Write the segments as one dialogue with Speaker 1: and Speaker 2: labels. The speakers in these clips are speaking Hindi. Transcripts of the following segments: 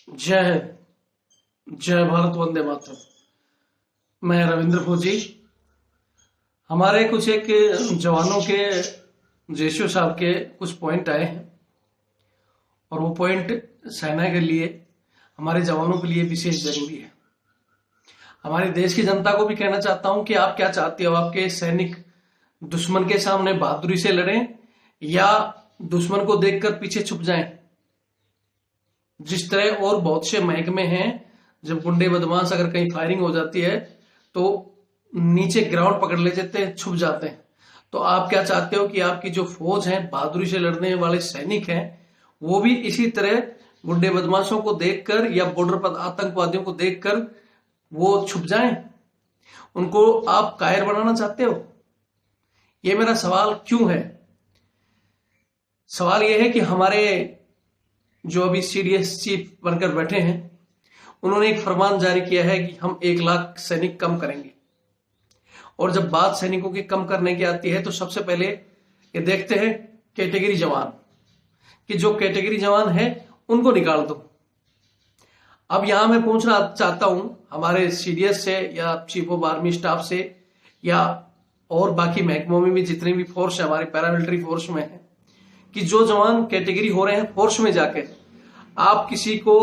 Speaker 1: जय हिंद, जय भारत, वंदे मातरम। मैं रविंद्र फौजी। हमारे कुछ एक जवानों के जेशो साहब के कुछ पॉइंट आए हैं और वो पॉइंट सेना के लिए, हमारे जवानों के लिए विशेष जरूरी है। हमारे देश की जनता को भी कहना चाहता हूं कि आप क्या चाहते हो, आपके सैनिक दुश्मन के सामने बहादुरी से लड़ें या दुश्मन को देखकर पीछे छुप जाएं। जिस तरह और बहुत से महकमे हैं, जब गुंडे बदमाश अगर कहीं फायरिंग हो जाती है तो नीचे ग्राउंड पकड़ ले जाते हैं, छुप जाते हैं। तो आप क्या चाहते हो कि आपकी जो फौज है, बहादुरी से लड़ने वाले सैनिक हैं, वो भी इसी तरह गुंडे बदमाशों को देखकर या बॉर्डर पर आतंकवादियों को देखकर वो छुप जाएं? उनको आप कायर बनाना चाहते हो? ये मेरा सवाल क्यों है। सवाल यह है कि हमारे जो अभी सीडीएस चीफ बनकर बैठे हैं, उन्होंने एक फरमान जारी किया है कि हम 1 लाख सैनिक कम करेंगे। और जब बात सैनिकों की कम करने की आती है तो सबसे पहले ये देखते हैं कैटेगरी जवान, कि जो कैटेगरी जवान है उनको निकाल दो। अब यहां मैं पूछना चाहता हूं हमारे सीडीएस से या चीफ ऑफ आर्मी स्टाफ से या और बाकी महकमों में भी जितनी भी फोर्स है हमारे पैरामिलिट्री फोर्स में है, कि जो जवान कैटेगरी हो रहे हैं फोर्स में जाके आप किसी को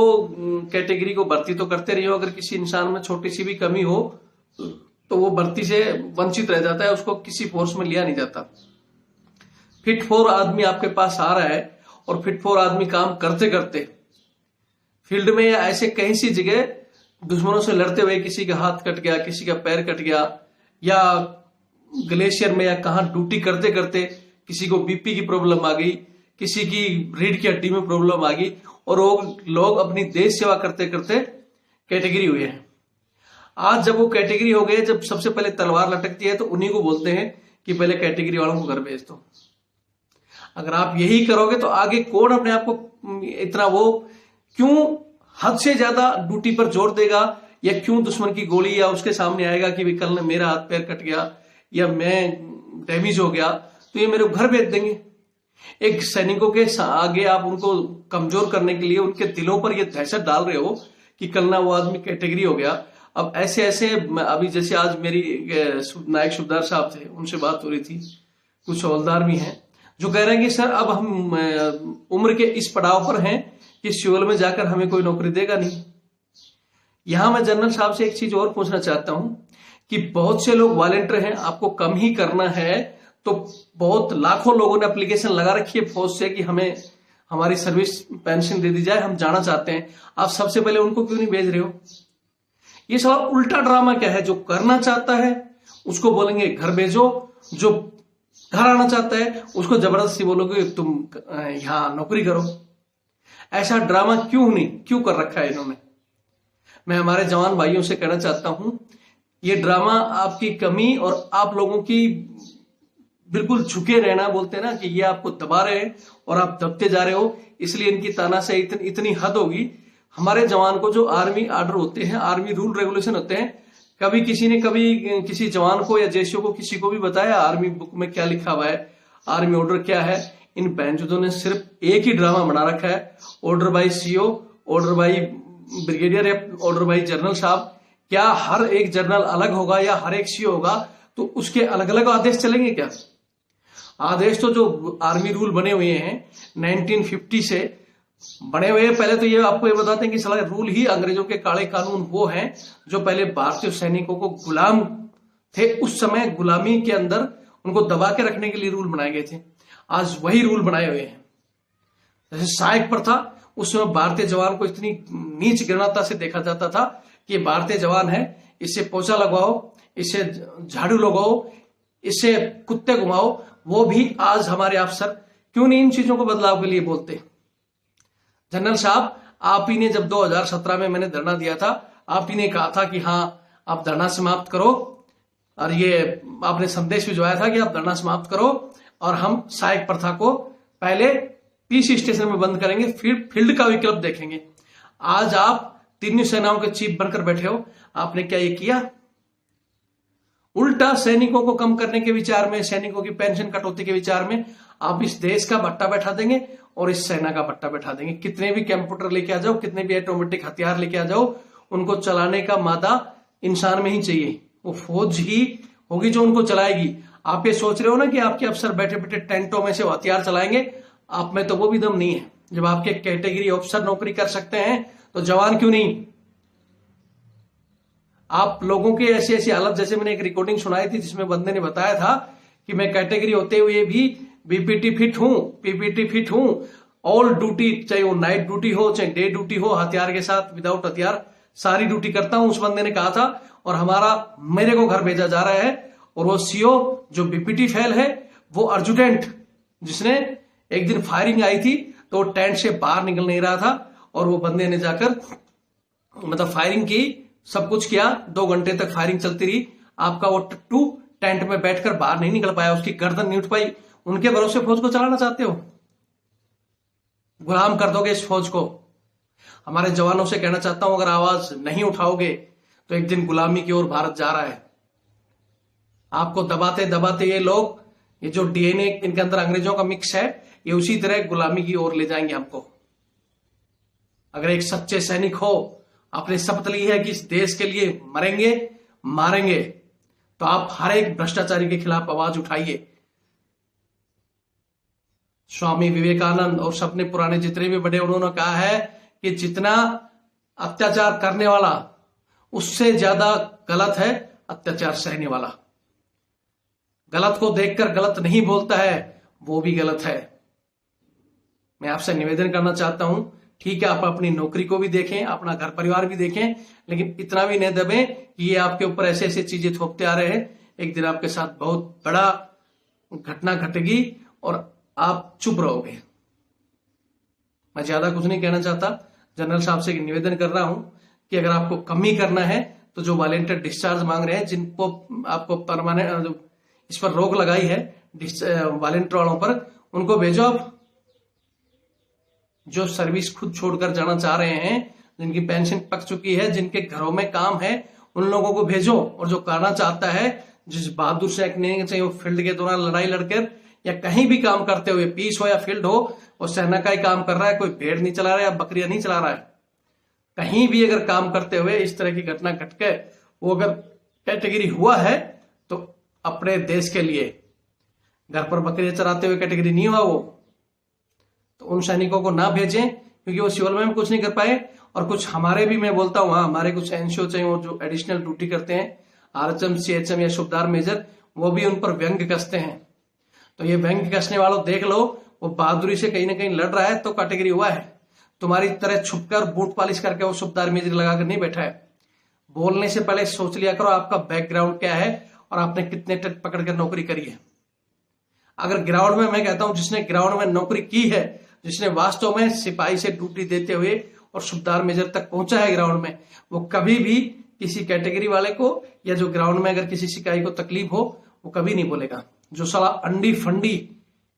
Speaker 1: कैटेगरी को भर्ती तो करते रहिए। अगर किसी इंसान में छोटी सी भी कमी हो तो वो भर्ती से वंचित रह जाता है, उसको किसी फोर्स में लिया नहीं जाता। फिट फॉर आदमी आपके पास आ रहा है और फिट फॉर आदमी काम करते करते फील्ड में या ऐसे कहीं सी जगह दुश्मनों से लड़ते हुए किसी का हाथ कट गया, किसी का पैर कट गया, या ग्लेशियर में या कहां ड्यूटी करते करते किसी को बीपी की प्रॉब्लम आ गई, किसी की रीढ़ की हड्डी में प्रॉब्लम आ गई और वो लोग अपनी देश सेवा करते करते कैटेगरी हुए हैं। आज जब वो कैटेगरी हो गए, जब सबसे पहले तलवार लटकती है तो उन्हीं को बोलते हैं कि पहले कैटेगरी वालों को घर भेज दो। अगर आप यही करोगे तो आगे कौन अपने आप को इतना वो क्यों हद से ज्यादा ड्यूटी पर जोर देगा, या क्यों दुश्मन की गोली या उसके सामने आएगा कि कल ने मेरा हाथ पैर कट गया या मैं डैमेज हो गया तो ये मेरे घर भेज देंगे। एक सैनिकों के आगे आप उनको कमजोर करने के लिए उनके दिलों पर ये दहशत डाल रहे हो कि कल ना वो आदमी कैटेगरी हो गया। अब ऐसे ऐसे अभी जैसे आज मेरी नायक सुबेदार साहब थे, उनसे बात हो रही थी, कुछ हवलदार भी हैं जो कह रहे हैं कि सर अब हम उम्र के इस पड़ाव पर हैं कि सिविल में जाकर हमें कोई नौकरी देगा नहीं। यहां मैं जनरल साहब से एक चीज और पूछना चाहता हूं कि बहुत से लोग वॉलंटियर हैं, आपको कम ही करना है तो बहुत लाखों लोगों ने एप्लीकेशन लगा रखी है फौज से कि हमें हमारी सर्विस पेंशन दे दी जाए, हम जाना चाहते हैं। आप सबसे पहले उनको क्यों नहीं भेज रहे हो? ये सब उल्टा ड्रामा क्या है। जो करना चाहता है उसको बोलेंगे घर भेजो, जो घर आना चाहता है उसको जबरदस्ती बोलोगे तुम यहां नौकरी करो। ऐसा ड्रामा क्यों कर रखा है इन्होंने। मैं हमारे जवान भाइयों से कहना चाहता हूं, ये ड्रामा आपकी कमी और आप लोगों की बिल्कुल झुके रहना, बोलते हैं ना कि ये आपको दबा रहे हैं और आप दबते जा रहे हो, इसलिए इनकी तानाशाही इतनी हद होगी। हमारे जवान को जो आर्मी आर्डर होते हैं, आर्मी रूल रेगुलेशन होते हैं, कभी किसी ने कभी किसी जवान को या जैसों को किसी को भी बताया आर्मी बुक में क्या लिखा हुआ है, आर्मी ऑर्डर क्या है? इन बैंचों ने सिर्फ एक ही ड्रामा बना रखा है, order by CO, order by brigadier या ऑर्डर बाई जनरल साहब। क्या हर एक जनरल अलग होगा या हर एक सीओ होगा तो उसके अलग अलग आदेश चलेंगे क्या? आदेश तो जो आर्मी रूल बने हुए हैं 1950 से बने हुए हैं। पहले तो ये आपको ये बताते हैं कि साला रूल ही अंग्रेजों के काले कानून वो हैं जो पहले भारतीय सैनिकों को गुलाम थे, उस समय गुलामी के अंदर उनको दबा के रखने के लिए रूल बनाए गए थे। आज वही रूल बनाए हुए हैं। जैसे सहायक पर था, उस समय भारतीय जवान को इतनी नीच घृणता से देखा जाता था कि भारतीय जवान है, इससे पोछा लगवाओ, इससे झाड़ू लगाओ, इससे कुत्ते घुमाओ। वो भी आज हमारे अफसर क्यों नहीं इन चीजों को बदलाव के लिए बोलते? जनरल साहब, आप ही ने जब 2017 में मैंने धरना दिया था, आप ही ने कहा था कि हाँ आप धरना समाप्त करो, और ये आपने संदेश भिजवाया था कि आप धरना समाप्त करो और हम सहायक प्रथा को पहले पीसी स्टेशन में बंद करेंगे, फिर फील्ड का विकल्प देखेंगे। आज आप तीनों सेनाओं के चीफ बनकर बैठे हो, आपने क्या ये किया? उल्टा सैनिकों को कम करने के विचार में, सैनिकों की पेंशन कटौती के विचार में आप इस देश का भट्टा बैठा देंगे और इस सेना का भट्टा बैठा देंगे। कितने भी कंप्यूटर लेके आ जाओ, कितने भी ऑटोमेटिक हथियार लेके आ जाओ, उनको चलाने का मादा इंसान में ही चाहिए। वो फौज ही होगी जो उनको चलाएगी। आप ये सोच रहे हो ना कि आपके अफसर बैठे बैठे टेंटों में से वो हथियार चलाएंगे, आप में तो वो भी दम नहीं है। जब आपके कैटेगरी ऑफिसर नौकरी कर सकते हैं तो जवान क्यों नहीं। आप लोगों की ऐसी ऐसी हालत, जैसे मैंने एक रिकॉर्डिंग सुनाई थी जिसमें बंदे ने बताया था कि मैं कैटेगरी होते हुए भी बीपीटी फिट हूं, पीपीटी फिट हूं, ऑल ड्यूटी, चाहे वो नाइट ड्यूटी हो चाहे डे ड्यूटी हो, हथियार के साथ विदाउट हथियार सारी ड्यूटी करता हूं। उस बंदे ने कहा था और मेरे को घर भेजा जा रहा है। और वो सीओ जो बीपीटी फेल है, वो अर्जुटेंट जिसने एक दिन फायरिंग आई थी तो टेंट से बाहर निकल नहीं रहा था और वो बंदे ने जाकर मतलब फायरिंग की, सब कुछ किया, 2 घंटे तक फायरिंग चलती रही। आपका वो टट्टू टेंट में बैठकर बाहर नहीं निकल पाया, उसकी गर्दन नहीं उठ पाई। उनके भरोसे फौज को चलाना चाहते हो? गुलाम कर दोगे इस फौज को। हमारे जवानों से कहना चाहता हूं, अगर आवाज नहीं उठाओगे तो एक दिन गुलामी की ओर भारत जा रहा है। आपको दबाते दबाते ये लोग, ये जो डीएनए इनके अंदर अंग्रेजों का मिक्स है, ये उसी तरह गुलामी की ओर ले जाएंगे हमको। अगर एक सच्चे सैनिक हो, आपने शपथ ली है कि इस देश के लिए मरेंगे मारेंगे, तो आप हर एक भ्रष्टाचारी के खिलाफ आवाज उठाइए। स्वामी विवेकानंद और सबने पुराने जितने भी बड़े, उन्होंने कहा है कि जितना अत्याचार करने वाला उससे ज्यादा गलत है अत्याचार सहने वाला। गलत को देखकर गलत नहीं बोलता है, वो भी गलत है। मैं आपसे निवेदन करना चाहता हूं, ठीक है, आप अपनी नौकरी को भी देखें, अपना घर परिवार भी देखें, लेकिन इतना भी नहीं दबें कि ये आपके ऊपर ऐसे ऐसे चीजें थोपते आ रहे हैं। एक दिन आपके साथ बहुत बड़ा घटना घटेगी और आप चुप रहोगे। मैं ज्यादा कुछ नहीं कहना चाहता। जनरल साहब से निवेदन कर रहा हूं कि अगर आपको कमी करना है तो जो वॉलंटियर डिस्चार्ज मांग रहे हैं, जिनको आपको परमानेंट इस पर रोक लगाई है वॉलंटियर वालों पर, उनको भेजो आप। जो सर्विस खुद छोड़कर जाना चाह रहे हैं, जिनकी पेंशन पक चुकी है, जिनके घरों में काम है, उन लोगों को भेजो। और जो करना चाहता है, जिस बहादुर से चाहे वो फील्ड के दौरान लड़ाई लड़कर या कहीं भी काम करते हुए, पीस हो या फील्ड हो, वो सेना का ही काम कर रहा है, कोई भेड़ नहीं चला रहा है या बकरियां नहीं चला रहा है। कहीं भी अगर काम करते हुए इस तरह की घटना घट के वो अगर कैटेगरी हुआ है तो अपने देश के लिए, घर पर बकरियां चराते हुए कैटेगरी नहीं हुआ वो, तो उन सैनिकों को ना भेजें, क्योंकि वो सिविल में कुछ नहीं कर पाए। और कुछ हमारे भी, मैं बोलता हूं, हाँ, हमारे कुछ एनसीओ चाहिए वो जो एडिशनल ड्यूटी करते हैं, आरएचएम, सीएचएम या सूबेदार मेजर, वो भी उन पर व्यंग कसते हैं। तो ये व्यंग कसने वालों देख लो, वो बहादुरी से कहीं ना कहीं लड़ रहा है तो कैटेगरी हुआ है। तुम्हारी तरह छुपकर बूट पॉलिश करके वो सूबेदार मेजर लगाकर नहीं बैठा है। बोलने से पहले सोच लिया करो आपका बैकग्राउंड क्या है और आपने कितने टट पकड़कर नौकरी करी है। अगर ग्राउंड में, मैं कहता हूं, जिसने ग्राउंड में नौकरी की है, जिसने वास्तव में सिपाही से ड्यूटी देते हुए और सूबेदार मेजर तक पहुंचा है ग्राउंड में, वो कभी भी किसी कैटेगरी वाले को या जो ग्राउंड में अगर किसी सिपाही को तकलीफ हो, वो कभी नहीं बोलेगा। जो साला अंडी फंडी,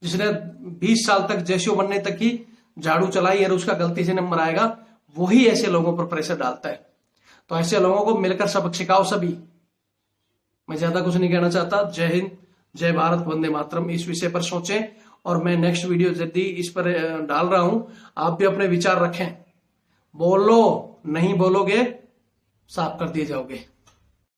Speaker 1: जिसने 20 साल तक जैसे बनने तक की झाड़ू चलाई और उसका गलती से नंबर आएगा, वही ऐसे लोगों पर प्रेशर डालता है। तो ऐसे लोगों को मिलकर सबक सिखाओ सभी। मैं ज्यादा कुछ नहीं कहना चाहता। जय हिंद, जय भारत, वंदे मातरम। इस विषय पर सोचें और मैं नेक्स्ट वीडियो जल्दी इस पर डाल रहा हूं। आप भी अपने विचार रखें। बोलो, नहीं बोलोगे साफ कर दिए जाओगे।